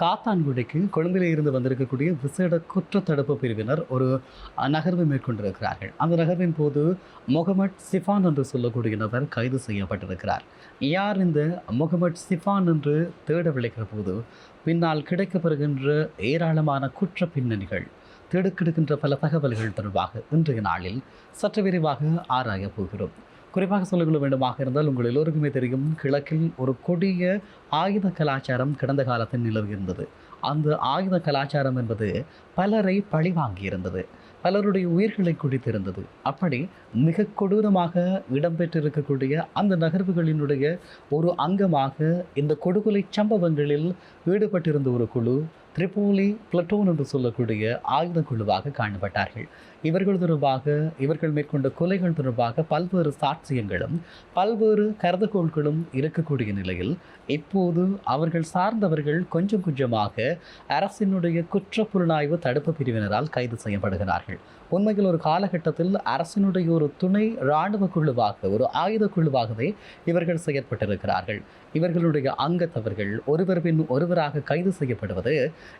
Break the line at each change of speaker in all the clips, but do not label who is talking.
காத்தான்குடிக்கு கொழும்பிலே இருந்து வந்திருக்கக்கூடிய விசேட குற்றத்தடுப்பு பிரிவினர் ஒரு நகர்வை மேற்கொண்டிருக்கிறார்கள். அந்த நகர்வின் போது முகமட் சிஃபான் என்று சொல்லக்கூடிய நபர் கைது செய்யப்பட்டிருக்கிறார். யார் இந்த முகமட் சிஃபான் என்று தேட விளைக்கிற போது பின்னால் கிடைக்கப்பெறுகின்ற ஏராளமான குற்ற பின்னணிகள், திடுக்கிடுக்கின்ற பல தகவல்கள் தொடர்பாக இன்றைய நாளில் சற்று விரிவாக ஆராயப் போகிறோம். குறிப்பாக சொல்லிக்கொள்ள வேண்டுமாக இருந்தால், உங்கள் எல்லோருக்குமே தெரியும், கிழக்கில் ஒரு கொடிய ஆயுத கலாச்சாரம் கடந்த காலத்தில் நிலவியிருந்தது. அந்த ஆயுத கலாச்சாரம் என்பது பலரை பழிவாங்கியிருந்தது, பலருடைய உயிர்களை குடித்திருந்தது. அப்படி மிக கொடூரமாக இடம்பெற்றிருக்கக்கூடிய அந்த நகர்வுகளினுடைய ஒரு அங்கமாக இந்த கொடுகொலை சம்பவங்களில் ஈடுபட்டிருந்த ஒரு குழு திரிபோலி பிளட்டோன் என்று சொல்லக்கூடிய ஆயுத குழுவாக காணப்பட்டார்கள். இவர்கள் தொடர்பாக, இவர்கள் மேற்கொண்ட கொலைகள் தொடர்பாக பல்வேறு சாட்சியங்களும் பல்வேறு கருதுகோள்களும் இருக்கக்கூடிய நிலையில் இப்போது அவர்கள் சார்ந்தவர்கள் கொஞ்சம் கொஞ்சமாக அரசினுடைய குற்றப்புலனாய்வு தடுப்பு பிரிவினரால் கைது செய்யப்படுகிறார்கள். உண்மையில் ஒரு காலகட்டத்தில் அரசினுடைய ஒரு துணை இராணுவ குழுவாக, ஒரு ஆயுத குழுவாகவே இவர்கள் செயற்பட்டிருக்கிறார்கள். இவர்களுடைய அங்கத்தவர்கள் ஒருவர் பின் ஒருவராக கைது செய்யப்படுவது,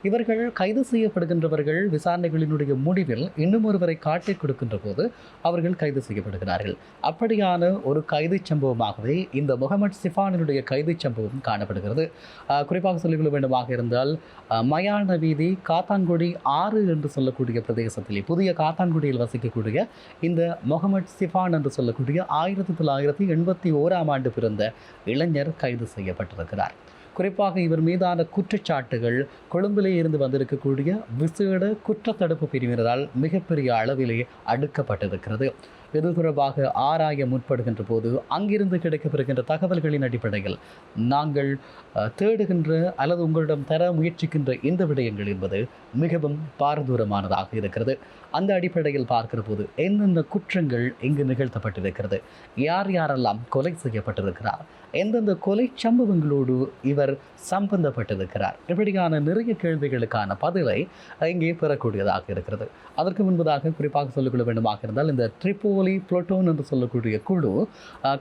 இவர்கள் கைது செய்யப்படுகின்றவர்கள் விசாரணைகளினுடைய முடிவில் இன்னும் ஒருவரை காட்டிக் கொடுக்கின்ற போது அவர்கள் கைது செய்யப்படுகிறார்கள். அப்படியான ஒரு கைது சம்பவமாகவே இந்த முகமட் சிஃபானினுடைய கைது சம்பவம் காணப்படுகிறது. குறிப்பாக சொல்லிக்கொள்ள வேண்டுமாக இருந்தால், மயான வீதி காத்தான்குடி 6 என்று சொல்லக்கூடிய பிரதேசத்திலே, புதிய காத்தான்குடியில் வசிக்கக்கூடிய இந்த முகமட் சிஃபான் என்று சொல்லக்கூடிய 1981ஆம் ஆண்டு பிறந்த இளைஞர் கைது செய்யப்பட்டிருக்கிறார். குறிப்பாக இவர் மீதான குற்றச்சாட்டுகள் கொழும்பிலே இருந்து வந்திருக்கக்கூடிய விசேட குற்றத்தடுப்பு பிரிவினரால் மிகப்பெரிய அளவிலே அடுக்கப்பட்டிருக்கிறது. இது தொடர்பாக ஆராய முற்படுகின்ற போது அங்கிருந்து கிடைக்கப்பெறுகின்ற தகவல்களின் அடிப்படையில் நாங்கள் தேடுகின்ற அல்லது உங்களிடம் தர முயற்சிக்கின்ற இந்த விடயங்கள் என்பது மிகவும் பாரதூரமானதாக இருக்கிறது. அந்த அடிப்படையில் பார்க்கிற போது எந்தெந்த குற்றங்கள் இங்கு நிகழ்த்தப்பட்டிருக்கிறது, யார் யாரெல்லாம் கொலை செய்யப்பட்டிருக்கிறார், எந்தெந்த கொலை சம்பவங்களோடு இவர் சம்பந்தப்பட்டிருக்கிறார், இப்படியான நிறைய கேள்விகளுக்கான பதிலை இங்கே பெறக்கூடியதாக இருக்கிறது. அதற்கு முன்பதாக குறிப்பாக சொல்லிக்கொள்ள வேண்டுமாக இருந்தால், இந்த திரிபோலி பிளட்டோன் என்று சொல்லக்கூடிய குழு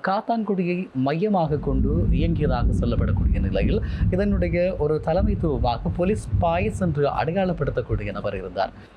காத்தான்குடியை மையமாக கொண்டு இயங்கியதாக சொல்லப்படக்கூடிய நிலையில் இதனுடைய ஒரு தலைமைத்துவமாக போலீஸ் பாய்ஸ் என்று அடையாளப்படுத்தக்கூடிய நபர் இருந்தார்.